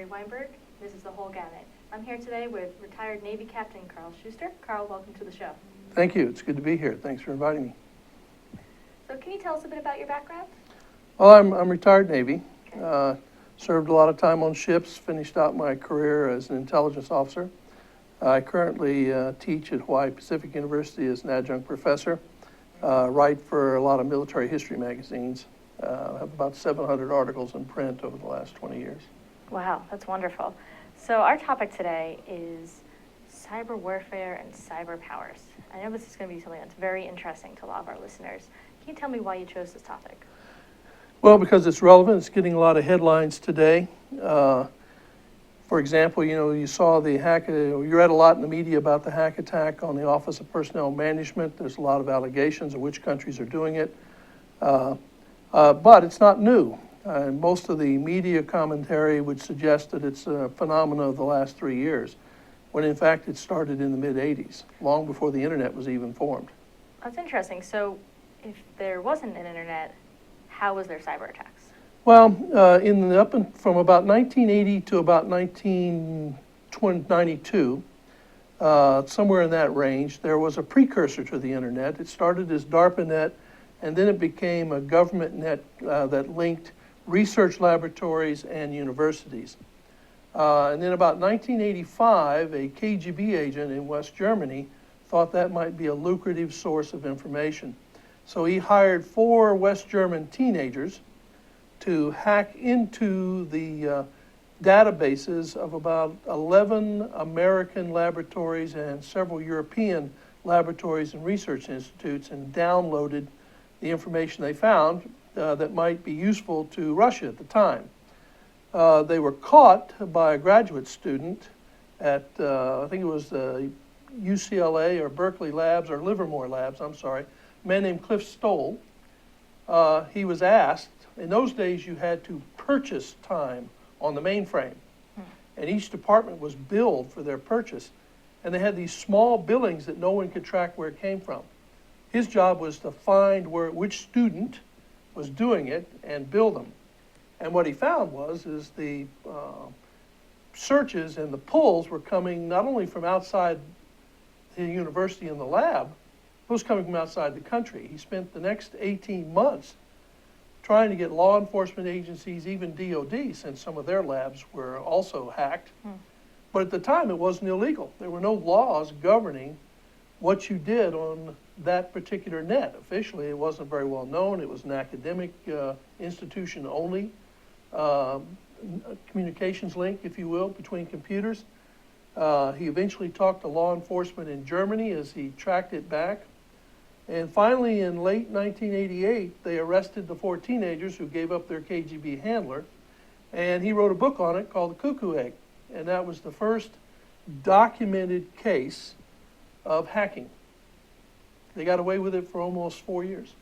Weinberg. This is The Whole Gamut. I'm here today with retired Navy Captain Carl Schuster. Carl, welcome to the show. Thank you. It's good to be here. Thanks for inviting me. So can you tell us a bit about your background? Well, I'm retired Navy. Okay. Served a lot of time on ships, finished out my career as an intelligence officer. I currently teach at Hawaii Pacific University as an adjunct professor, write for a lot of military history magazines. I have about 700 articles in print over the last 20 years. Wow, that's wonderful. So our topic today is cyber warfare and cyber powers. I know this is going to be something that's very interesting to a lot of our listeners. Can you tell me why you chose this topic? Well, because it's relevant. It's getting a lot of headlines today. For example, you saw the hack, you read a lot in the media about the hack attack on the Office of Personnel Management. There's a lot of allegations of which countries are doing it. But it's not new. Most of the media commentary would suggest that it's a phenomenon of the last 3 years, when in fact it started in the mid-'80s, long before the internet was even formed. That's interesting. So if there wasn't an internet, how was there cyber attacks? Well, from about 1980 to about 1992, somewhere in that range, there was a precursor to the internet. It started as DARPANet, and then it became a government net that linked research laboratories and universities. And then about 1985, a KGB agent in West Germany thought that might be a lucrative source of information. So he hired 4 West German teenagers to hack into the databases of about 11 American laboratories and several European laboratories and research institutes, and downloaded the information they found that might be useful to Russia at the time. They were caught by a graduate student at, I think it was the UCLA or Berkeley Labs, or Livermore Labs, I'm sorry, a man named Cliff Stoll. He was asked, in those days you had to purchase time on the mainframe, and each department was billed for their purchase, and they had these small billings that no one could track where it came from. His job was to find which student was doing it and bill them. And what he found was the searches and the pulls were coming not only from outside the university and the lab, it was coming from outside the country. He spent the next 18 months trying to get law enforcement agencies, even DOD, since some of their labs were also hacked. But at the time, it wasn't illegal. There were no laws governing what you did on that particular net. Officially, it wasn't very well known. It was an academic institution only, communications link, if you will, between computers. He eventually talked to law enforcement in Germany as he tracked it back. And finally, in late 1988, they arrested the 4 teenagers who gave up their KGB handler, and he wrote a book on it called The Cuckoo Egg. And that was the first documented case of hacking. They got away with it for almost 4 years.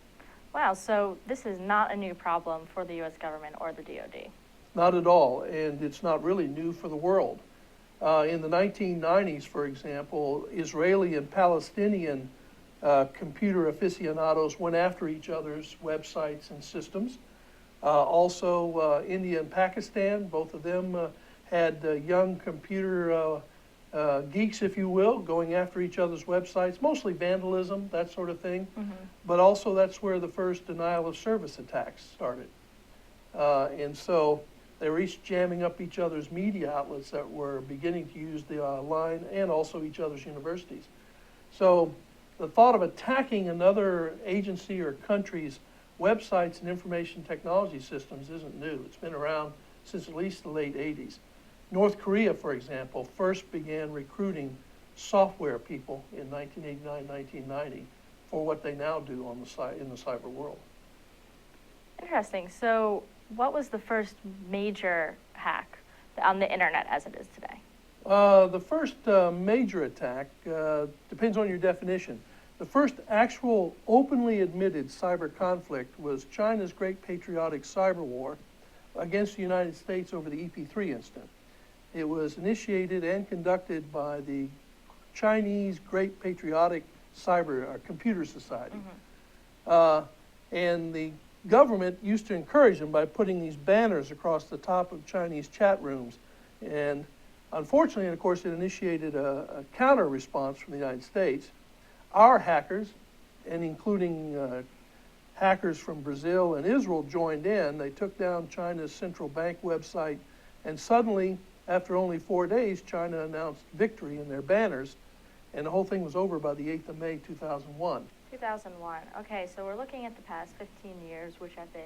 Wow, so this is not a new problem for the U.S. government or the DOD. Not at all, and it's not really new for the world. In the 1990s, for example, Israeli and Palestinian computer aficionados went after each other's websites and systems. Also, India and Pakistan, both of them had young computer geeks, if you will, going after each other's websites, mostly vandalism, that sort of thing. But also that's where the first denial of service attacks started. And so they were each jamming up each other's media outlets that were beginning to use the line, and also each other's universities. So the thought of attacking another agency or country's websites and information technology systems isn't new. It's been around since at least the late 80s. North Korea, for example, first began recruiting software people in 1989, 1990 for what they now do on in the cyber world. Interesting. So what was the first major hack on the internet as it is today? The first major attack depends on your definition. The first actual openly admitted cyber conflict was China's Great Patriotic Cyber War against the United States over the EP3 incident. It was initiated and conducted by the Chinese Great Patriotic Computer Society. And the government used to encourage them by putting these banners across the top of Chinese chat rooms And unfortunately, and of course, it initiated a counter response from the United States. Our hackers, and including hackers from Brazil and Israel, joined in. They took down China's central bank website, and suddenly, after only 4 days, China announced victory in their banners, and the whole thing was over by the 8th of May, 2001. 2001. Okay, so we're looking at the past 15 years, which have been,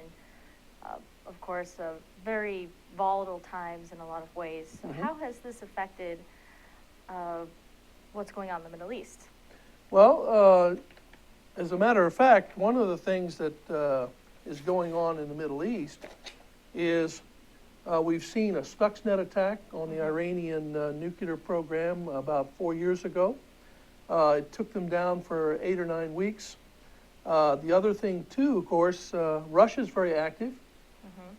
of course, very volatile times in a lot of ways. So how has this affected what's going on in the Middle East? Well, as a matter of fact, one of the things that is going on in the Middle East is we've seen a Stuxnet attack on the Iranian nuclear program about 4 years ago. It took them down for 8 or 9 weeks. The other thing, too, of course, Russia's very active.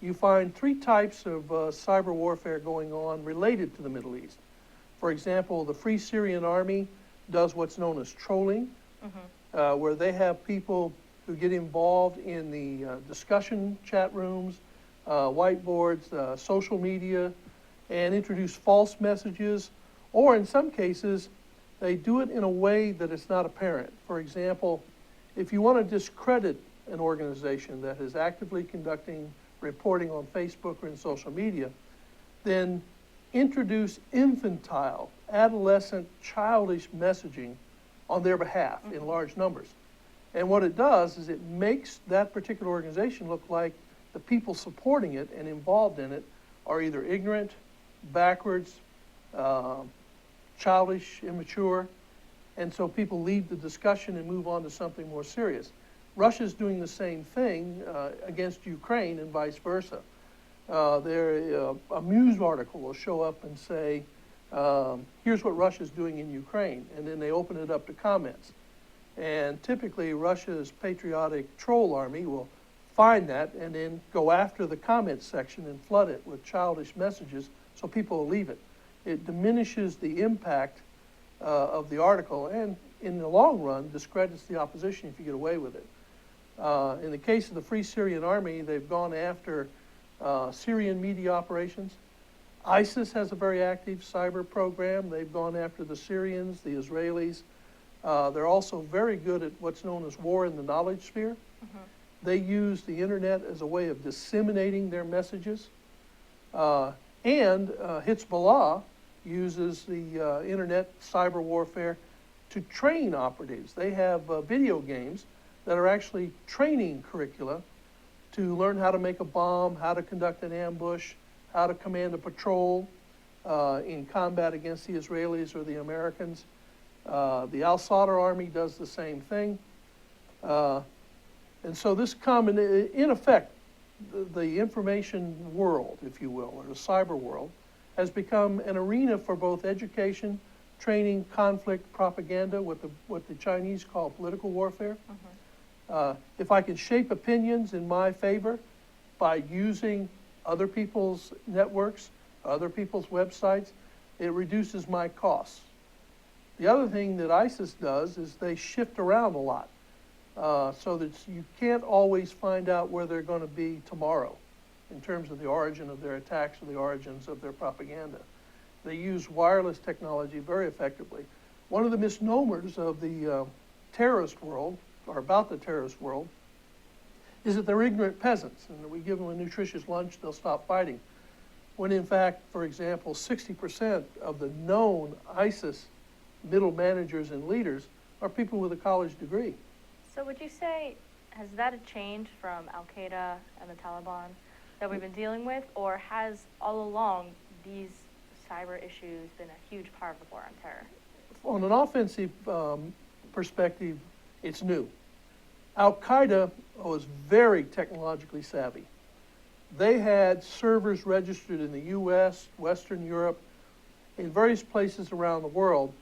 You find 3 types of cyber warfare going on related to the Middle East. For example, the Free Syrian Army does what's known as trolling, where they have people who get involved in the discussion chat rooms, whiteboards, social media, and introduce false messages, or in some cases, they do it in a way that it's not apparent. For example, if you want to discredit an organization that is actively conducting reporting on Facebook or in social media, then introduce infantile, adolescent, childish messaging on their behalf in large numbers. And what it does is it makes that particular organization look like the people supporting it and involved in it are either ignorant, backwards, childish, immature, and so people leave the discussion and move on to something more serious. Russia's doing the same thing against Ukraine and vice versa. A news article will show up and say, here's what Russia's doing in Ukraine, and then they open it up to comments. And typically Russia's patriotic troll army will find that and then go after the comments section and flood it with childish messages so people will leave it. It diminishes the impact of the article and in the long run discredits the opposition if you get away with it. In the case of the Free Syrian Army, they've gone after Syrian media operations. ISIS has a very active cyber program. They've gone after the Syrians, the Israelis. They're also very good at what's known as war in the knowledge sphere. They use the internet as a way of disseminating their messages. And Hezbollah uses the internet cyber warfare to train operatives. They have video games that are actually training curricula to learn how to make a bomb, how to conduct an ambush, how to command a patrol in combat against the Israelis or the Americans. The al-Sadr army does the same thing. And so this in effect, the information world, if you will, or the cyber world, has become an arena for both education, training, conflict, propaganda, what the Chinese call political warfare. If I can shape opinions in my favor by using other people's networks, other people's websites, it reduces my costs. The other thing that ISIS does is they shift around a lot. So that you can't always find out where they're going to be tomorrow in terms of the origin of their attacks or the origins of their propaganda. They use wireless technology very effectively. One of the misnomers of the terrorist world, or about the terrorist world, is that they're ignorant peasants, and that we give them a nutritious lunch, they'll stop fighting. When in fact, for example, 60% of the known ISIS middle managers and leaders are people with a college degree. So would you say, has that a change from Al-Qaeda and the Taliban that we've been dealing with, or has all along these cyber issues been a huge part of the war on terror? On an offensive perspective, it's new. Al-Qaeda was very technologically savvy. They had servers registered in the US, Western Europe, in various places around the world,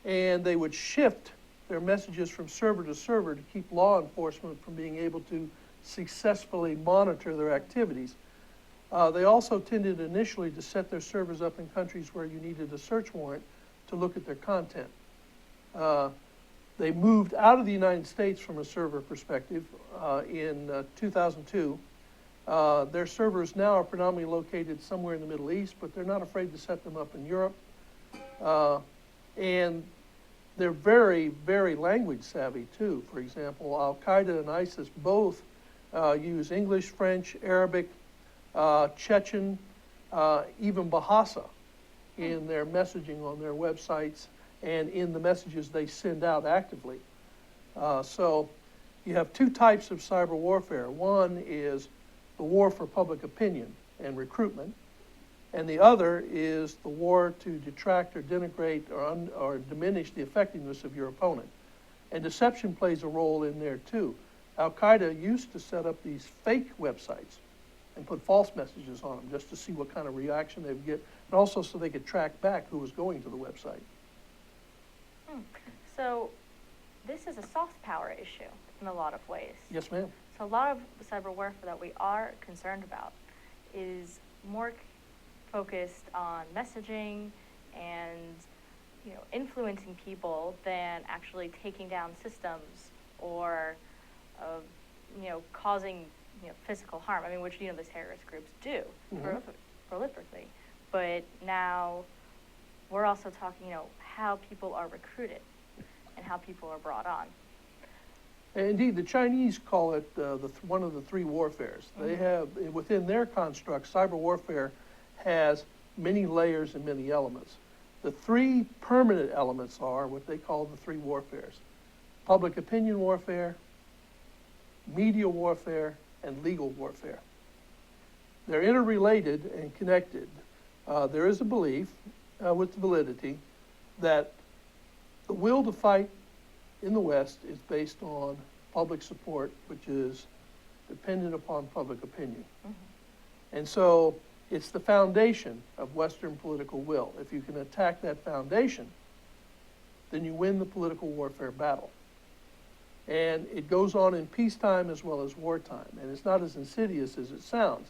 and they would shift their messages from server to server to keep law enforcement from being able to successfully monitor their activities. They also tended initially to set their servers up in countries where you needed a search warrant to look at their content. They moved out of the United States from a server perspective in 2002. Their servers now are predominantly located somewhere in the Middle East, but they're not afraid to set them up in Europe. And they're very, very language savvy too. For example, Al-Qaeda and ISIS both use English, French, Arabic, Chechen, even Bahasa in their messaging on their websites and in the messages they send out actively. So you have two types of cyber warfare. One is the war for public opinion and recruitment, and the other is the war to detract or denigrate or diminish the effectiveness of your opponent. And deception plays a role in there too. Al-Qaeda used to set up these fake websites and put false messages on them just to see what kind of reaction they would get, and also so they could track back who was going to the website. So this is a soft power issue in a lot of ways. Yes, ma'am. So a lot of the cyber warfare that we are concerned about is more focused on messaging and influencing people than actually taking down systems or causing physical harm. I mean, which the terrorist groups do prolifically. But now we're also talking how people are recruited and how people are brought on. Indeed, the Chinese call it one of the three warfares. They have, within their construct, cyber warfare has many layers and many elements. The three permanent elements are what they call the three warfares: public opinion warfare, media warfare, and legal warfare. They're interrelated and connected. There is a belief with validity that the will to fight in the West is based on public support, which is dependent upon public opinion. And so it's the foundation of Western political will. If you can attack that foundation, then you win the political warfare battle. And it goes on in peacetime as well as wartime, and it's not as insidious as it sounds.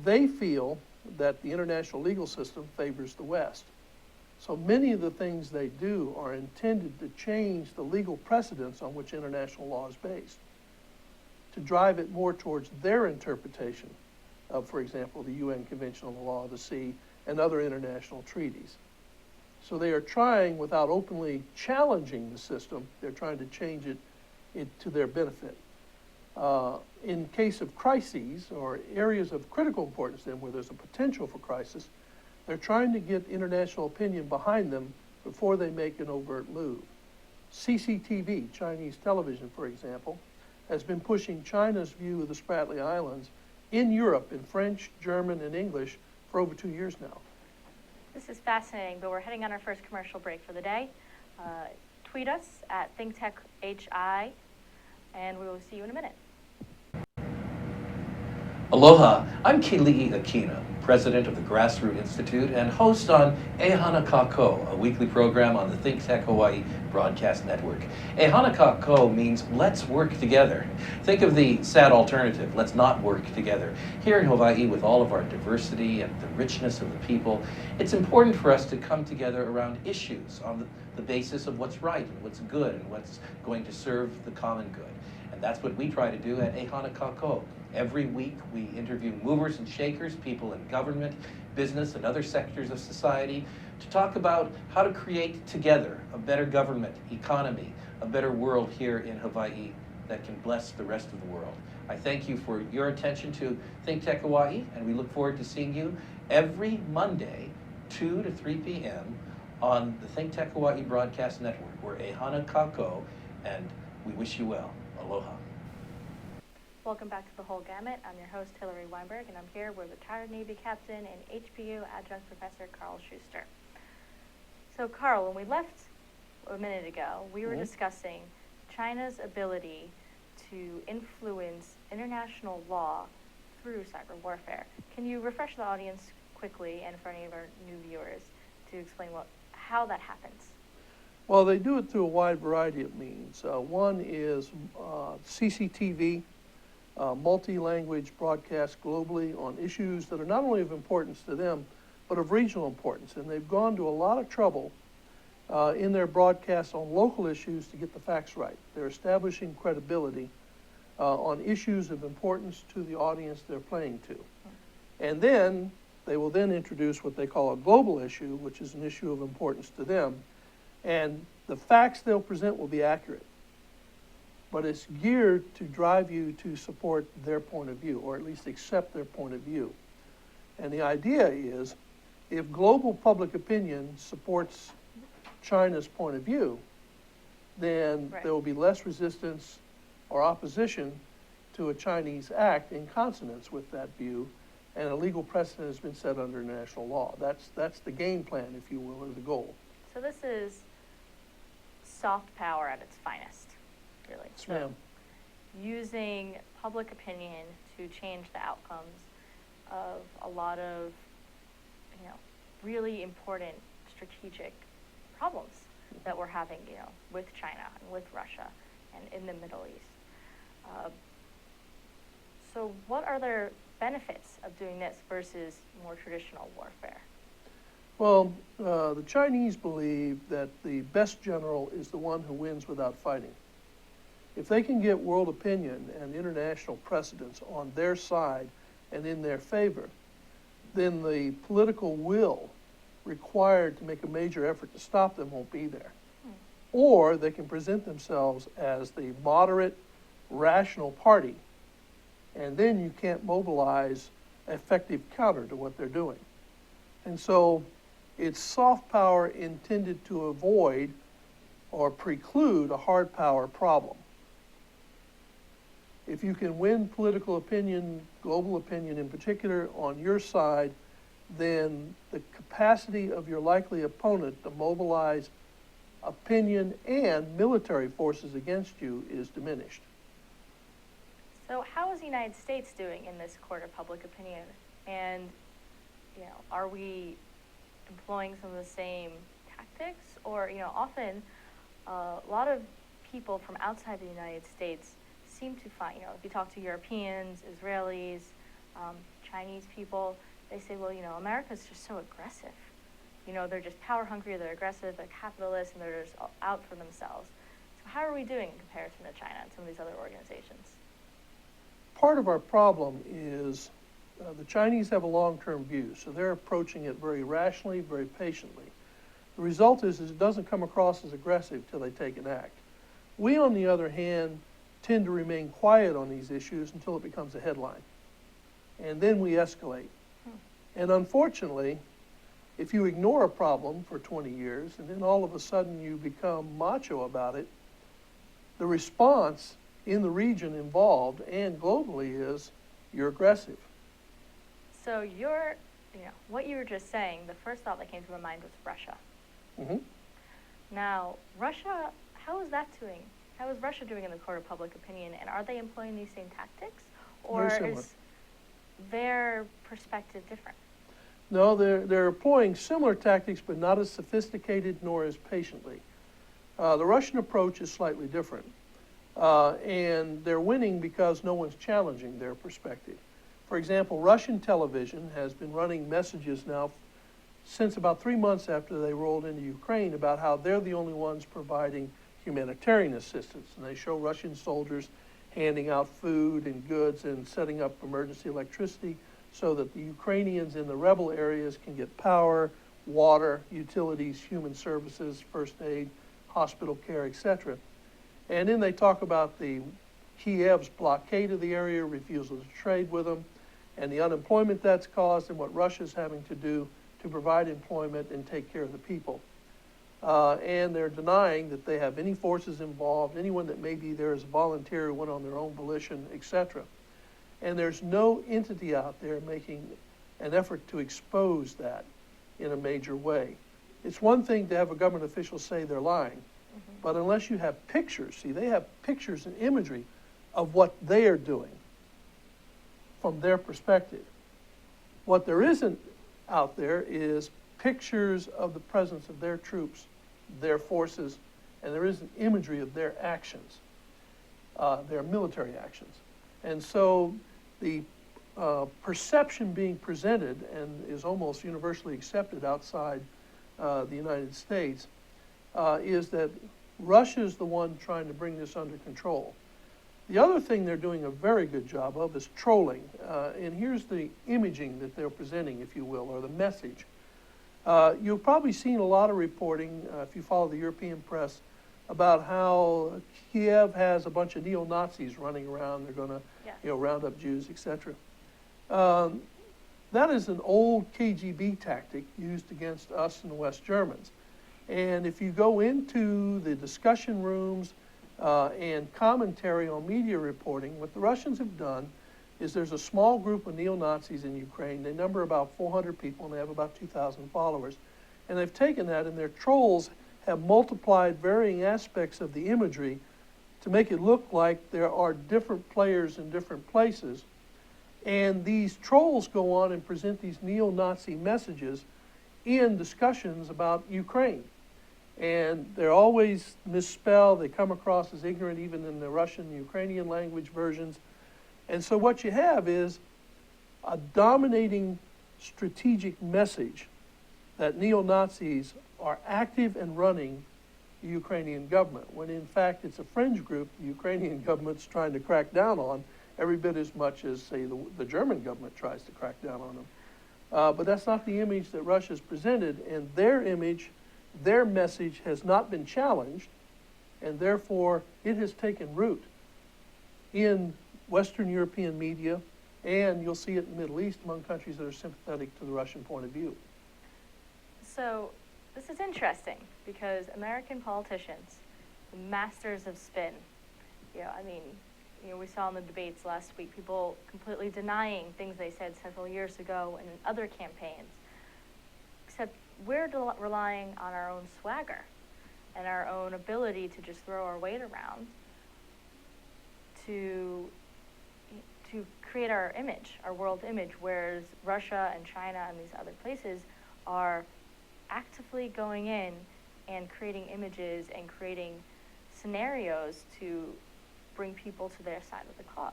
They feel that the international legal system favors the West. So many of the things they do are intended to change the legal precedents on which international law is based, to drive it more towards their interpretation of, for example, the UN Convention on the Law of the Sea and other international treaties. So they are trying, without openly challenging the system, they're trying to change it to their benefit. In case of crises or areas of critical importance, then where there's a potential for crisis, they're trying to get international opinion behind them before they make an overt move. CCTV, Chinese television, for example, has been pushing China's view of the Spratly Islands in Europe in French, German, and English for over 2 years now. This is fascinating, but we're heading on our first commercial break for the day. Tweet us at ThinkTechHI, and we will see you in a minute. Aloha, I'm Keli'i Akina, president of the Grassroot Institute and host on Ehana Kako, a weekly program on the ThinkTech Hawaii broadcast network. Ehana Kako means let's work together. Think of the sad alternative, let's not work together. Here in Hawaii, with all of our diversity and the richness of the people, it's important for us to come together around issues on the basis of what's right and what's good and what's going to serve the common good. And that's what we try to do at Ehana Kako. Every week we interview movers and shakers, people in government, business, and other sectors of society to talk about how to create together a better government, economy, a better world here in Hawaii that can bless the rest of the world. I thank you for your attention to ThinkTech Hawaii, and we look forward to seeing you every Monday, 2 to 3 p.m. on the ThinkTech Hawaii Broadcast Network. We're Ehana Kako, and we wish you well. Aloha. Welcome back to The Whole Gamut. I'm your host, Hillary Weinberg, and I'm here with retired Navy Captain and HBU Adjunct Professor Carl Schuster. So, Carl, when we left a minute ago, we were discussing China's ability to influence international law through cyber warfare. Can you refresh the audience quickly, and for any of our new viewers, to explain how that happens? Well, they do it through a wide variety of means. One is CCTV, multi-language broadcast globally on issues that are not only of importance to them, but of regional importance. And they've gone to a lot of trouble in their broadcasts on local issues to get the facts right. They're establishing credibility on issues of importance to the audience they're playing to. And then they will then introduce what they call a global issue, which is an issue of importance to them. And the facts they'll present will be accurate, but it's geared to drive you to support their point of view, or at least accept their point of view. And the idea is, if global public opinion supports China's point of view, then Right. there will be less resistance or opposition to a Chinese act in consonance with that view, and a legal precedent has been set under international law. That's the game plan, if you will, or the goal. So this is soft power at its finest, really. Yes, ma'am. Using public opinion to change the outcomes of a lot of, really important strategic problems that we're having, with China and with Russia and in the Middle East. So what are the benefits of doing this versus more traditional warfare? Well, the Chinese believe that the best general is the one who wins without fighting. If they can get world opinion and international precedents on their side and in their favor, then the political will required to make a major effort to stop them won't be there. Or they can present themselves as the moderate, rational party, and then you can't mobilize effective counter to what they're doing. And so it's soft power intended to avoid or preclude a hard power problem. If you can win political opinion, global opinion in particular, on your side, then the capacity of your likely opponent to mobilize opinion and military forces against you is diminished. So how is the United States doing in this court of public opinion? And, are we employing some of the same tactics? Or, often a lot of people from outside the United States seem to find, if you talk to Europeans, Israelis, Chinese people, they say, well, America's just so aggressive. They're just power hungry, they're aggressive, they're capitalists, and they're just out for themselves. So how are we doing in comparison to China and some of these other organizations? Part of our problem is the Chinese have a long-term view, so they're approaching it very rationally, very patiently. The result is it doesn't come across as aggressive till they take an act. We, on the other hand, tend to remain quiet on these issues until it becomes a headline. And then we escalate. And unfortunately, if you ignore a problem for 20 years and then all of a sudden you become macho about it, the response in the region involved and globally is you're aggressive. So what you were just saying, the first thought that came to my mind was Russia. Mm-hmm. Now, Russia, how is that doing? How is Russia doing in the court of public opinion? And are they employing these same tactics? Or Very similar. is their perspective different? No, they're employing similar tactics, but not as sophisticated nor as patiently. The Russian approach is slightly different. And they're winning because no one's challenging their perspective. For example, Russian television has been running messages now since about 3 months after they rolled into Ukraine about how they're the only ones providing humanitarian assistance. And they show Russian soldiers handing out food and goods and setting up emergency electricity so that the Ukrainians in the rebel areas can get power, water, utilities, human services, first aid, hospital care, etc. And then they talk about the Kiev's blockade of the area, refusal to trade with them, and the unemployment that's caused and what Russia's having to do to provide employment and take care of the people. And they're denying that they have any forces involved, anyone that may be there as a volunteer who went on their own volition, etc. And there's no entity out there making an effort to expose that in a major way. It's one thing to have a government official say they're lying, but unless you have pictures, see, they have pictures and imagery of what they are doing from their perspective. What there isn't out there is pictures of the presence of their troops, their forces, and there isn't imagery of their actions, their military actions. And so the perception being presented and is almost universally accepted outside the United States is that Russia is the one trying to bring this under control. The other thing they're doing a very good job of is trolling. And here's the imaging that they're presenting, if you will, or the message. You've probably seen a lot of reporting, if you follow the European press, about how Kiev has a bunch of neo-Nazis running around. They're going to, Yes. round up Jews, etc. That is an old KGB tactic used against us and the West Germans. And if you go into the discussion rooms and commentary on media reporting, what the Russians have done is there's a small group of neo-Nazis in Ukraine. They number about 400 people, and they have about 2,000 followers. And they've taken that, and their trolls have multiplied varying aspects of the imagery to make it look like there are different players in different places. And these trolls go on and present these neo-Nazi messages in discussions about Ukraine. And they're always misspelled. They come across as ignorant even in the Russian, Ukrainian language versions. And so what you have is a dominating strategic message that neo-Nazis are active and running the Ukrainian government, when in fact it's a fringe group the Ukrainian government's trying to crack down on every bit as much as, say, the German government tries to crack down on them. But that's not the image that Russia's presented, and their image, their message has not been challenged, and therefore it has taken root in Western European media, and you'll see it in the Middle East among countries that are sympathetic to the Russian point of view. So this is interesting because American politicians, the masters of spin, we saw in the debates last week people completely denying things they said several years ago and in other campaigns, except we're relying on our own swagger and our own ability to just throw our weight around to create our image, our world image, whereas Russia and China and these other places are actively going in and creating images and creating scenarios to bring people to their side of the cause.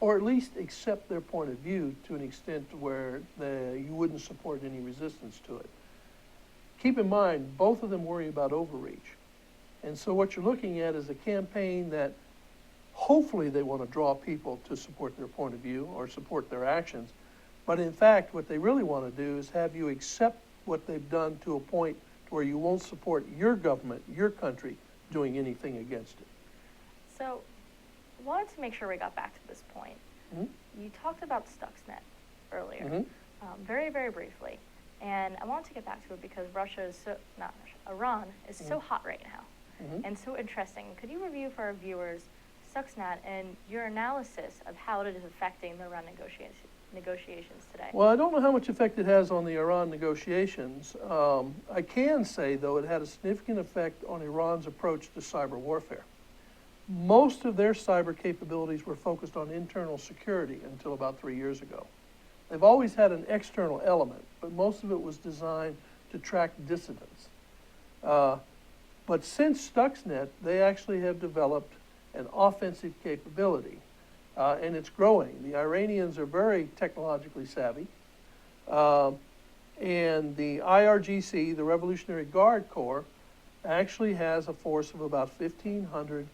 Or at least accept their point of view to an extent where you wouldn't support any resistance to it. Keep in mind, both of them worry about overreach. And so what you're looking at is a campaign that hopefully they want to draw people to support their point of view or support their actions. But in fact, what they really want to do is have you accept what they've done to a point where you won't support your government, your country, doing anything against it. So I wanted to make sure we got back to this point. Mm-hmm. You talked about Stuxnet earlier, Mm-hmm. very, very briefly. And I wanted to get back to it because Iran is so hot right now and so interesting. Could you review for our viewers Stuxnet and your analysis of how it is affecting the Iran negotiations today? Well, I don't know how much effect it has on the Iran negotiations. I can say, though, it had a significant effect on Iran's approach to cyber warfare. Most of their cyber capabilities were focused on internal security until about 3 years ago. They've always had an external element, but most of it was designed to track dissidents. But since Stuxnet, they actually have developed an offensive capability, and it's growing. The Iranians are very technologically savvy, and the IRGC, the Revolutionary Guard Corps, actually has a force of about 1,500,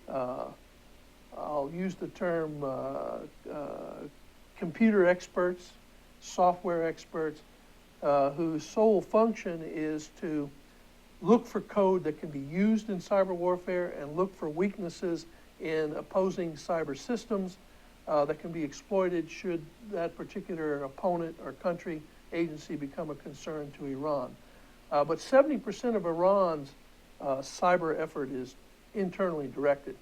I'll use the term computer experts, software experts, whose sole function is to look for code that can be used in cyber warfare and look for weaknesses in opposing cyber systems that can be exploited should that particular opponent or country agency become a concern to Iran. But 70% of Iran's cyber effort is internally directed.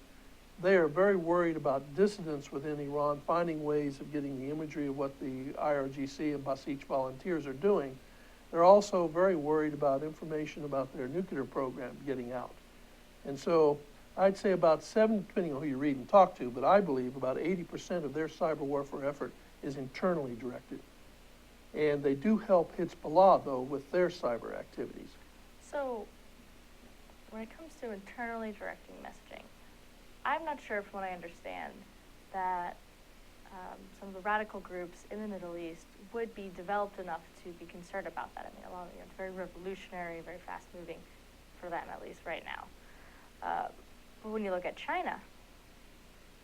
They are very worried about dissidents within Iran finding ways of getting the imagery of what the IRGC and Basij volunteers are doing. They're also very worried about information about their nuclear program getting out. And so I'd say about depending on who you read and talk to, but I believe about 80% of their cyber warfare effort is internally directed. And they do help Hezbollah, though, with their cyber activities. So when it comes to internally directing messaging, I'm not sure from what I understand that some of the radical groups in the Middle East would be developed enough to be concerned about that. I mean, it's very revolutionary, very fast-moving for them, at least right now. But when you look at China,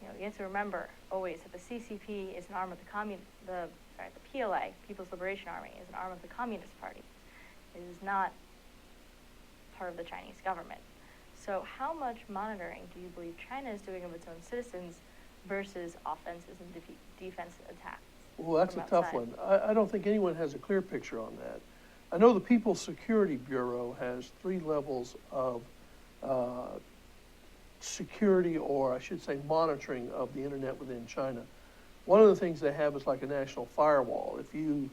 You have to remember always that the CCP is an arm of the PLA, People's Liberation Army, is an arm of the Communist Party. It is not part of the Chinese government. So how much monitoring do you believe China is doing of its own citizens versus offenses and defensive attacks? Well, that's a tough one. I don't think anyone has a clear picture on that. I know the People's Security Bureau has 3 levels of security, or I should say monitoring of the internet within China. One of the things they have is like a national firewall. If you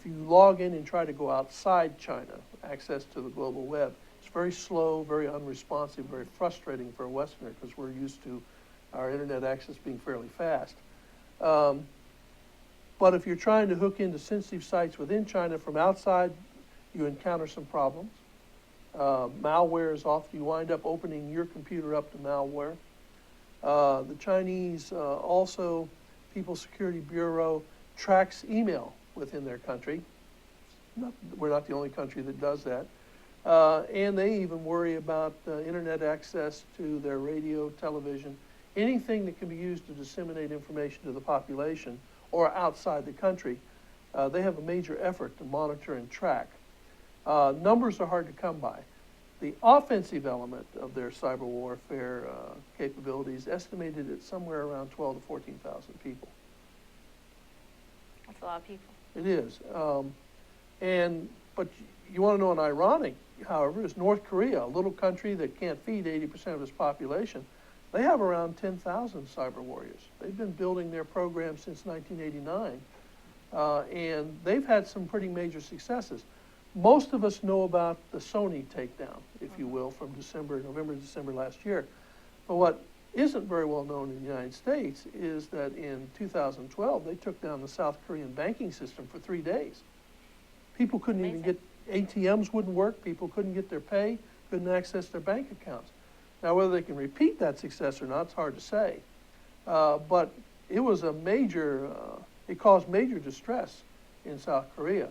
log in and try to go outside China, access to the global web, it's very slow, very unresponsive, very frustrating for a Westerner because we're used to our internet access being fairly fast. But if you're trying to hook into sensitive sites within China from outside, you encounter some problems. Malware is often, you wind up opening your computer up to malware. The Chinese also, People's Security Bureau, tracks email within their country. We're not the only country that does that. And they even worry about internet access to their radio, television, anything that can be used to disseminate information to the population or outside the country. They have a major effort to monitor and track. Numbers are hard to come by. The offensive element of their cyber warfare capabilities estimated at somewhere around 12 to 14,000 people. That's a lot of people. It is. But you want to know an ironic, however, is North Korea, a little country that can't feed 80% of its population. They have around 10,000 cyber warriors. They've been building their program since 1989, and they've had some pretty major successes. Most of us know about the Sony takedown, if you will, from November, December last year. But what isn't very well known in the United States is that in 2012, they took down the South Korean banking system for 3 days. People couldn't even get, ATMs wouldn't work, people couldn't get their pay, couldn't access their bank accounts. Now, whether they can repeat that success or not, it's hard to say. But it was a major, it caused major distress in South Korea.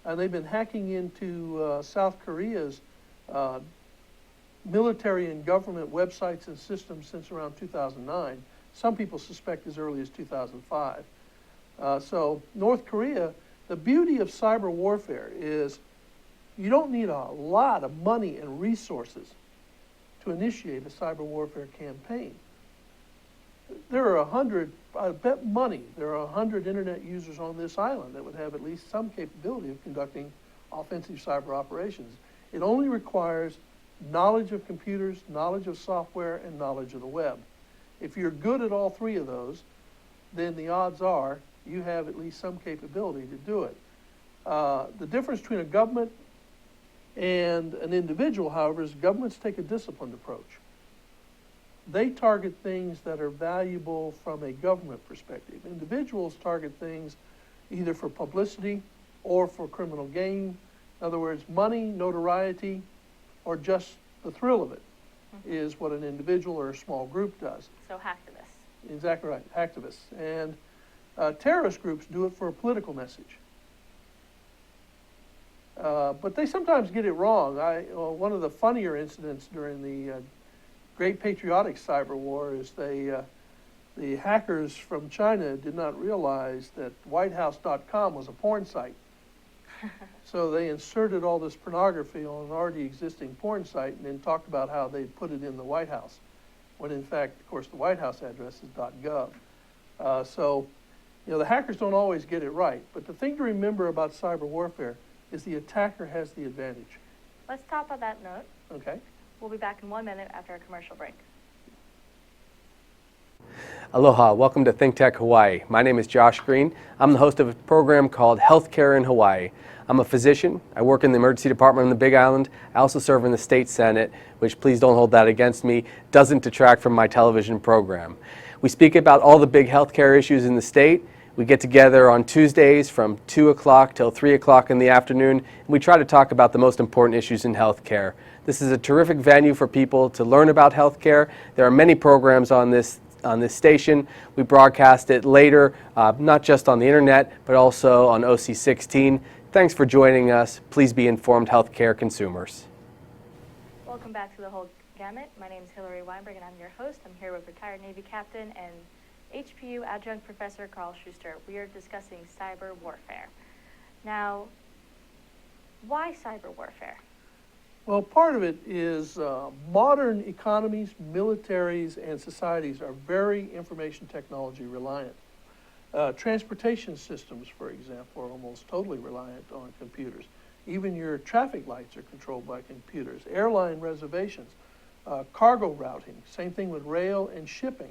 And they've been hacking into South Korea's military and government websites and systems since around 2009. Some people suspect as early as 2005. So North Korea, the beauty of cyber warfare is you don't need a lot of money and resources to initiate a cyber warfare campaign. There are 100, I bet money, there are 100 internet users on this island that would have at least some capability of conducting offensive cyber operations. It only requires knowledge of computers, knowledge of software, and knowledge of the web. If you're good at all 3 of those, then the odds are you have at least some capability to do it. The difference between a government and an individual, however, is governments take a disciplined approach. They target things that are valuable from a government perspective. Individuals target things either for publicity or for criminal gain. In other words, money, notoriety, or just the thrill of it is what an individual or a small group does. So hacktivists. Exactly right, hacktivists. And terrorist groups do it for a political message. But they sometimes get it wrong. One of the funnier incidents during the Great Patriotic Cyber War is the hackers from China did not realize that whitehouse.com was a porn site. So they inserted all this pornography on an already existing porn site and then talked about how they put it in the White House, when in fact, of course, the White House address is .gov. So, the hackers don't always get it right. But the thing to remember about cyber warfare is the attacker has the advantage. Let's stop on that note. Okay. We'll be back in 1 minute after a commercial break. Aloha, welcome to ThinkTech Hawaii. My name is Josh Green. I'm the host of a program called Healthcare in Hawaii. I'm a physician. I work in the emergency department on the Big Island. I also serve in the state senate, which, please don't hold that against me, doesn't detract from my television program. We speak about all the big healthcare issues in the state. We get together on Tuesdays from 2 o'clock till 3 o'clock in the afternoon, and we try to talk about the most important issues in healthcare. This is a terrific venue for people to learn about healthcare. There are many programs on this station. We broadcast it later, not just on the internet, but also on OC16. Thanks for joining us. Please be informed healthcare consumers. Welcome back to the whole Gamut. My name is Hillary Weinberg, and I'm your host. I'm here with retired Navy Captain and HPU Adjunct Professor Carl Schuster. We are discussing cyber warfare. Now, why cyber warfare? Well, part of it is modern economies, militaries, and societies are very information technology reliant. Transportation systems, for example, are almost totally reliant on computers. Even your traffic lights are controlled by computers. Airline reservations, cargo routing, same thing with rail and shipping.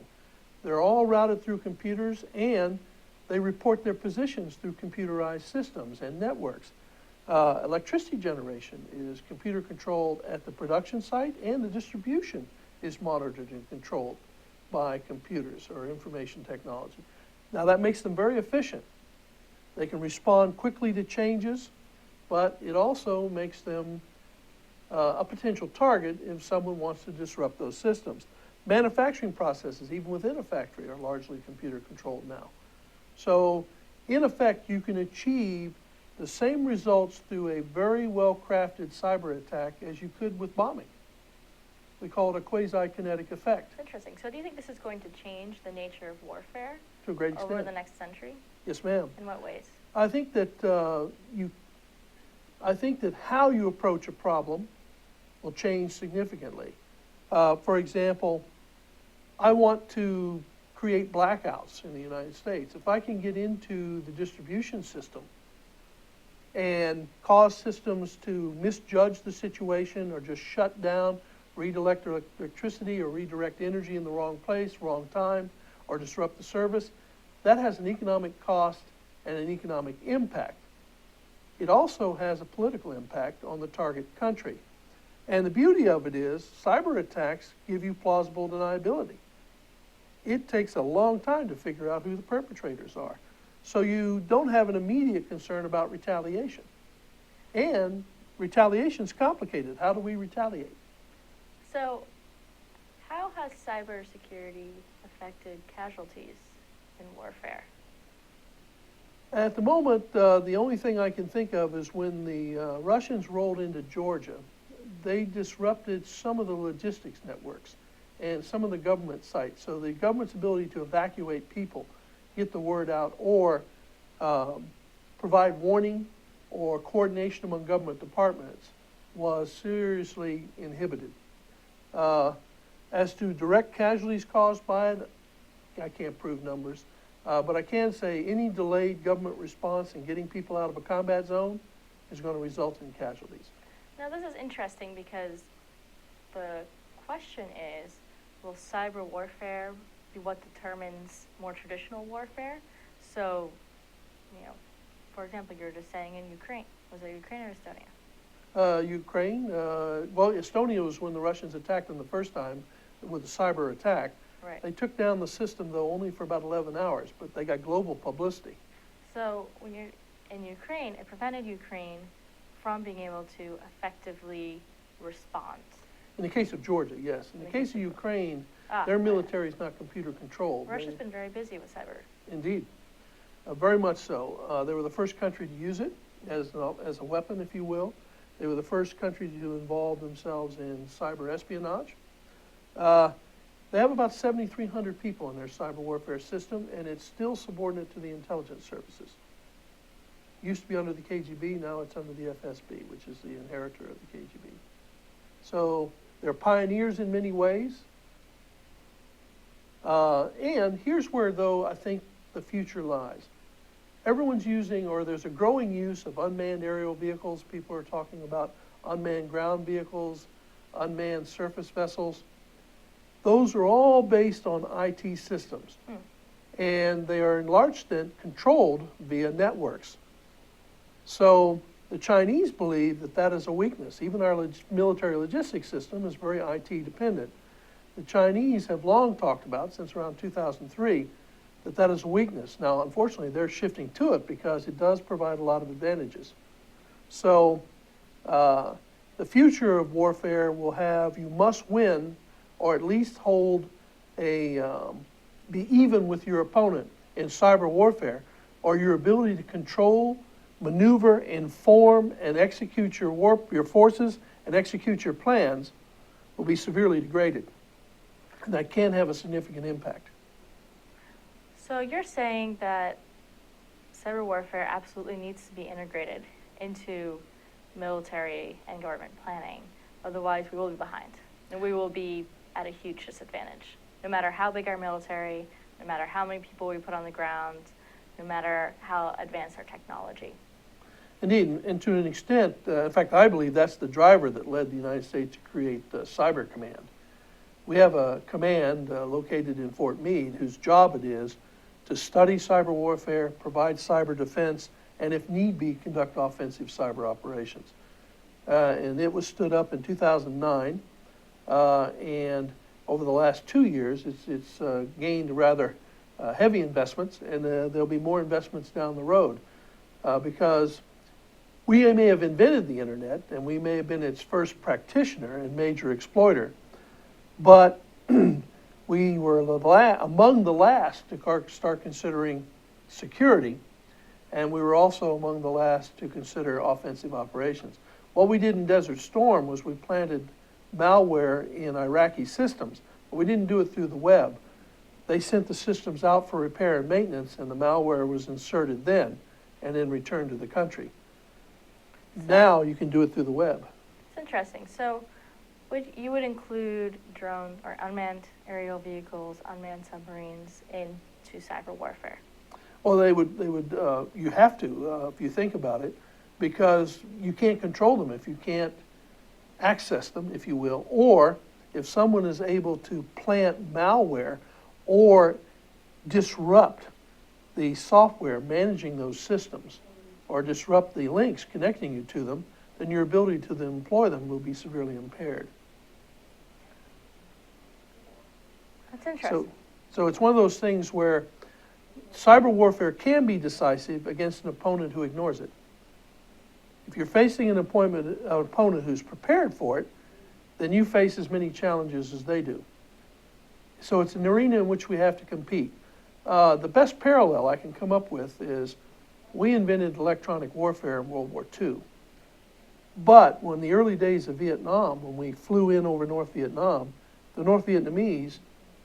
They're all routed through computers, and they report their positions through computerized systems and networks. Electricity generation is computer controlled at the production site, and the distribution is monitored and controlled by computers or information technology. Now that makes them very efficient. They can respond quickly to changes, but it also makes them a potential target if someone wants to disrupt those systems. Manufacturing processes, even within a factory, are largely computer controlled now. So in effect, you can achieve the same results through a very well-crafted cyber attack as you could with bombing. We call it a quasi-kinetic effect. Interesting. So do you think this is going to change the nature of warfare To a great extent. over the next century? Yes, ma'am. In what ways? I think that how you approach a problem will change significantly. For example, I want to create blackouts in the United States. If I can get into the distribution system and cause systems to misjudge the situation or just shut down, redirect electricity or redirect energy in the wrong place, wrong time, or disrupt the service, that has an economic cost and an economic impact. It also has a political impact on the target country. And the beauty of it is cyber attacks give you plausible deniability. It takes a long time to figure out who the perpetrators are. So you don't have an immediate concern about retaliation. And retaliation's complicated. How do we retaliate? So how has cybersecurity affected casualties in warfare? At the moment, the only thing I can think of is when the Russians rolled into Georgia, they disrupted some of the logistics networks and some of the government sites. So the government's ability to evacuate people, get the word out, or provide warning or coordination among government departments was seriously inhibited. As to direct casualties caused by it, I can't prove numbers, but I can say any delayed government response in getting people out of a combat zone is going to result in casualties. Now this is interesting because the question is, will cyber warfare be what determines more traditional warfare? So, for example, you're just saying in Ukraine. Was it Ukraine or Estonia? Ukraine, well, Estonia was when the Russians attacked them the first time with a cyber attack. Right. They took down the system, though, only for about 11 hours, but they got global publicity. So when you're in Ukraine, it prevented Ukraine from being able to effectively respond. In the case of Georgia, yes. In the case of Ukraine, their military is not computer controlled. Russia's been very busy with cyber. Indeed, very much so. They were the first country to use it as a weapon, if you will. They were the first country to involve themselves in cyber espionage. They have about 7,300 people in their cyber warfare system, and it's still subordinate to the intelligence services. Used to be under the KGB, now it's under the FSB, which is the inheritor of the KGB. So they're pioneers in many ways. And here's where, though, I think the future lies. Everyone's using, or there's a growing use of unmanned aerial vehicles. People are talking about unmanned ground vehicles, unmanned surface vessels. Those are all based on IT systems. And they are in large extent controlled via networks. So the Chinese believe that that is a weakness. Even our military logistics system is very IT dependent. The Chinese have long talked about, since around 2003, that that is a weakness. Now, unfortunately, they're shifting to it because it does provide a lot of advantages. So the future of warfare will have, you must win, or at least hold be even with your opponent in cyber warfare, or your ability to control, maneuver, inform, and execute your forces and execute your plans will be severely degraded. And that can have a significant impact. So you're saying that cyber warfare absolutely needs to be integrated into military and government planning. Otherwise, we will be behind, and we will be at a huge disadvantage. No matter how big our military, no matter how many people we put on the ground, no matter how advanced our technology. Indeed, and to an extent, in fact, I believe that's the driver that led the United States to create the Cyber Command. We have a command located in Fort Meade whose job it is to study cyber warfare, provide cyber defense, and if need be, conduct offensive cyber operations. And it was stood up in 2009, and over the last 2 years, it's gained rather heavy investments, and there'll be more investments down the road because we may have invented the internet, and we may have been its first practitioner and major exploiter, but we were among the last to start considering security, and we were also among the last to consider offensive operations. What we did in Desert Storm was we planted malware in Iraqi systems, but we didn't do it through the web. They sent the systems out for repair and maintenance, and the malware was inserted then and then returned to the country. Now you can do it through the web. It's interesting. So you would include drone or unmanned aerial vehicles, unmanned submarines into cyber warfare? Well, they would. You have to, if you think about it, because you can't control them if you can't access them, if you will, or if someone is able to plant malware or disrupt the software managing those systems, or disrupt the links connecting you to them, then your ability to employ them will be severely impaired. That's interesting. So it's one of those things where cyber warfare can be decisive against an opponent who ignores it. If you're facing an opponent who's prepared for it, then you face as many challenges as they do. So it's an arena in which we have to compete. The best parallel I can come up with is we invented electronic warfare in World War II. But when the early days of Vietnam, when we flew in over North Vietnam, the North Vietnamese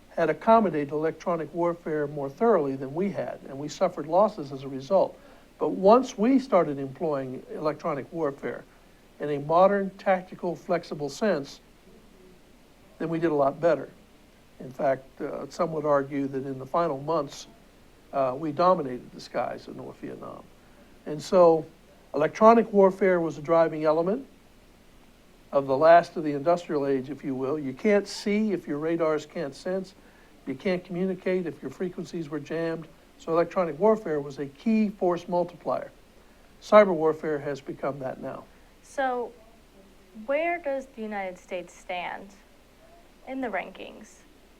had accommodated electronic warfare more thoroughly than we had, and we suffered losses as a result. But once we started employing electronic warfare in a modern, tactical, flexible sense, then we did a lot better. In fact, some would argue that in the final months, we dominated the skies of North Vietnam. And so electronic warfare was a driving element of the last of the industrial age, if you will. You can't see if your radars can't sense. You can't communicate if your frequencies were jammed. So electronic warfare was a key force multiplier. Cyber warfare has become that now. So where does the United States stand in the rankings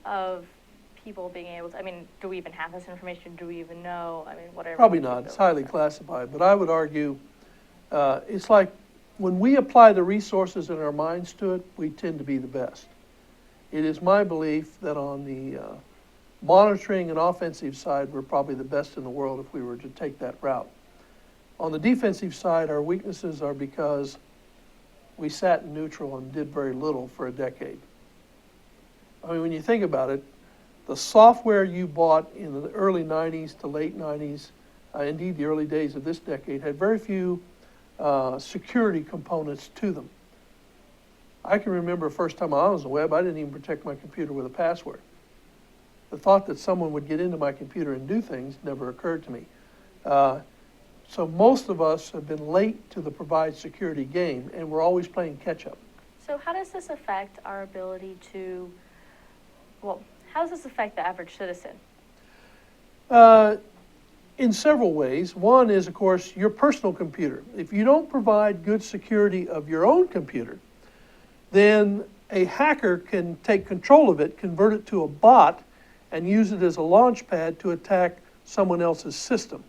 of people being able to, do we even have this information? Do we even know? Whatever. Probably not. It's highly classified. But I would argue it's like when we apply the resources in our minds to it, we tend to be the best. It is my belief that on the monitoring and offensive side, we're probably the best in the world if we were to take that route. On the defensive side, our weaknesses are because we sat in neutral and did very little for a decade. When you think about it, the software you bought in the early 90s to late 90s, indeed the early days of this decade, had very few security components to them. I can remember the first time I was on the web, I didn't even protect my computer with a password. The thought that someone would get into my computer and do things never occurred to me. So most of us have been late to the provide security game, and we're always playing catch up. So how does this affect our ability to, how does this affect the average citizen? In several ways. One is, of course, your personal computer. If you don't provide good security of your own computer, then a hacker can take control of it, convert it to a bot, and use it as a launch pad to attack someone else's system.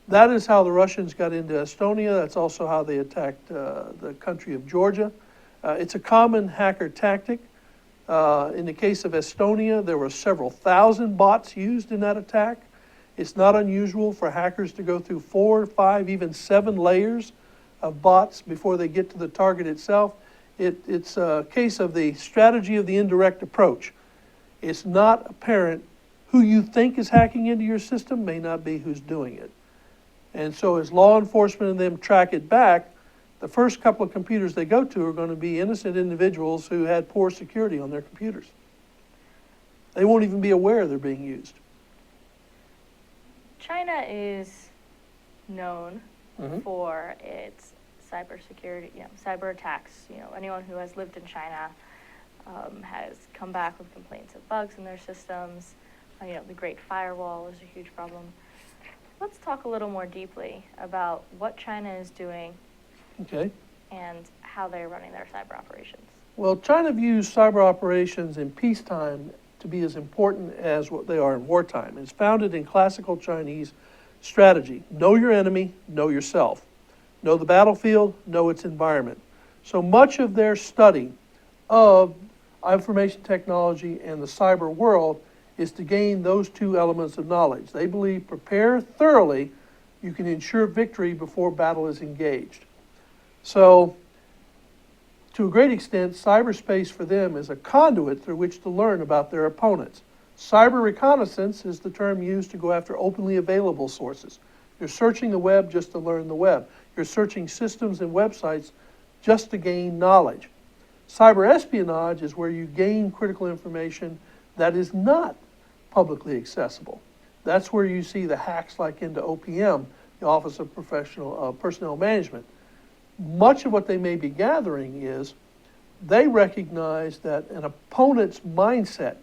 That is how the Russians got into Estonia. That's also how they attacked the country of Georgia. It's a common hacker tactic. In the case of Estonia, there were several thousand bots used in that attack. It's not unusual for hackers to go through 4, 5, even 7 layers of bots before they get to the target itself. It's a case of the strategy of the indirect approach. It's not apparent who you think is hacking into your system may not be who's doing it. And so as law enforcement and them track it back, the first couple of computers they go to are going to be innocent individuals who had poor security on their computers. They won't even be aware they're being used. China is known for its cybersecurity, cyber attacks. Anyone who has lived in China has come back with complaints of bugs in their systems. The Great Firewall is a huge problem. Let's talk a little more deeply about what China is doing and how they're running their cyber operations. Well, China views cyber operations in peacetime to be as important as what they are in wartime. It's founded in classical Chinese strategy. Know your enemy, know yourself. Know the battlefield, know its environment. So much of their study of information technology and the cyber world is to gain those two elements of knowledge. They believe prepare thoroughly, you can ensure victory before battle is engaged. So, to a great extent, cyberspace for them is a conduit through which to learn about their opponents. Cyber reconnaissance is the term used to go after openly available sources. You're searching the web just to learn the web. You're searching systems and websites just to gain knowledge. Cyber espionage is where you gain critical information that is not publicly accessible. That's where you see the hacks like into OPM, the Office of Personnel Management. Much of what they may be gathering is they recognize that an opponent's mindset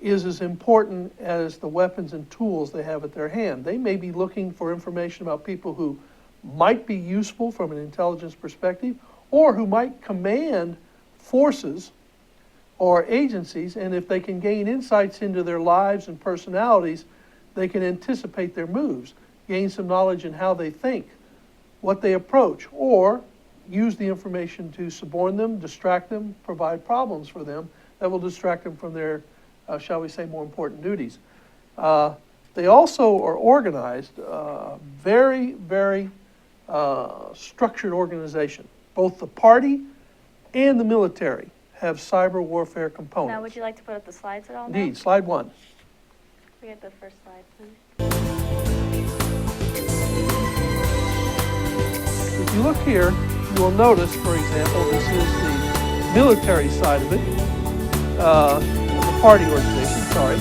is as important as the weapons and tools they have at their hand. They may be looking for information about people who might be useful from an intelligence perspective or who might command forces or agencies, and if they can gain insights into their lives and personalities, they can anticipate their moves, gain some knowledge in how they think, what they approach, or use the information to suborn them, distract them, provide problems for them that will distract them from their, shall we say, more important duties. They also are organized, very, very structured organization. Both the party and the military have cyber warfare components. Now, would you like to put up the slides at all? Indeed, slide 1. Can we get the first slide, please? If you look here, you will notice, for example, this is the military side of it, the party organization, sorry.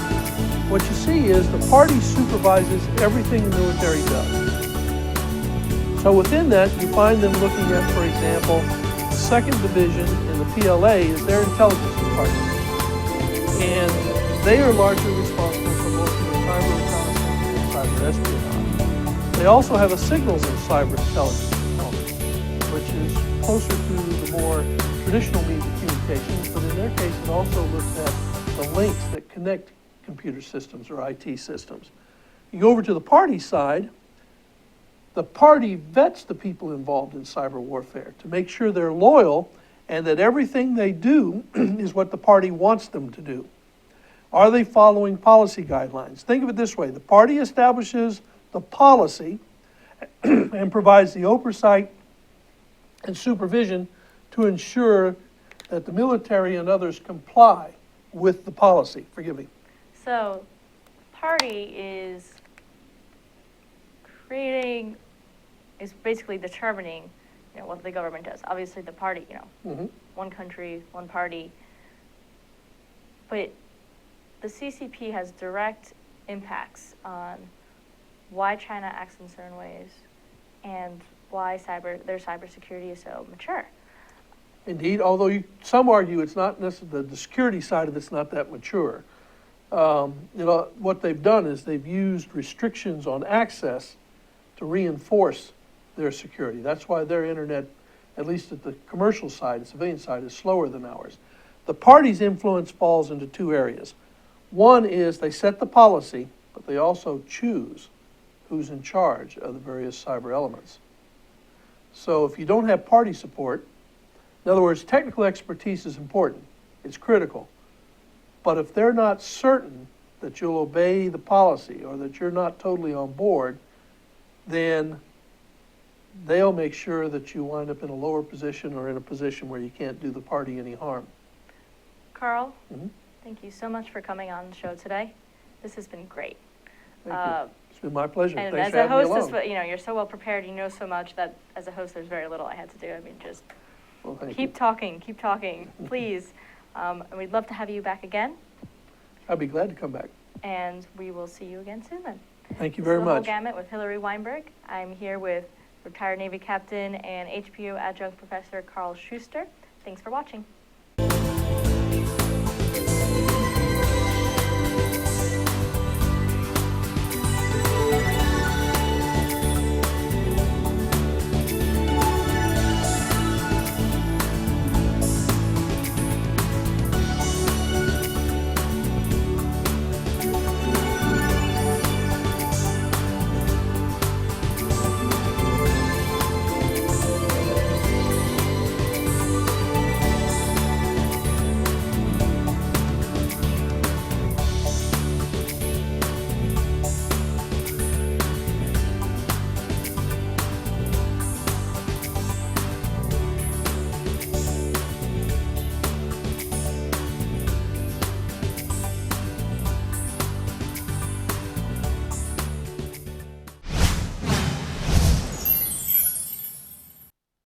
What you see is the party supervises everything the military does. So within that, you find them looking at, for example, the 2nd Division in the PLA is their intelligence department. And they are largely responsible for most of the cyber reconnaissance and cyber espionage. They also have a signals and cyber intelligence component, which is closer to the more traditional means of communications, but in their case it also looks at the links that connect computer systems or IT systems. You go over to the party side, the party vets the people involved in cyber warfare to make sure they're loyal and that everything they do is what the party wants them to do. Are they following policy guidelines? Think of it this way. The party establishes the policy and provides the oversight and supervision to ensure that the military and others comply with the policy. Forgive me. So, party is basically determining, what the government does. Obviously, the party, one country, one party. But the CCP has direct impacts on why China acts in certain ways and why their cybersecurity is so mature. Indeed, although some argue it's not necessarily the security side of it's not that mature. What they've done is they've used restrictions on access to reinforce their security. That's why their internet, at least at the commercial side, the civilian side, is slower than ours. The party's influence falls into 2 areas. One is they set the policy, but they also choose who's in charge of the various cyber elements. So if you don't have party support, in other words, technical expertise is important. It's critical. But if they're not certain that you'll obey the policy or that you're not totally on board, then they'll make sure that you wind up in a lower position or in a position where you can't do the party any harm. Carl, Mhm. thank you so much for coming on the show today. This has been great. Thank you. It's been my pleasure. And Thanks as for a having me host, along. you're so well prepared, you know so much that as a host, there's very little I had to do. I mean, just Well, thank keep you. talking, please. And we'd love to have you back again, I'd be glad to come back. and we will see you again soon then. Thank you This is very the Whole much. Gamut with Hillary Weinberg. I'm here with retired Navy Captain and HPO Adjunct Professor Carl Schuster. Thanks for watching.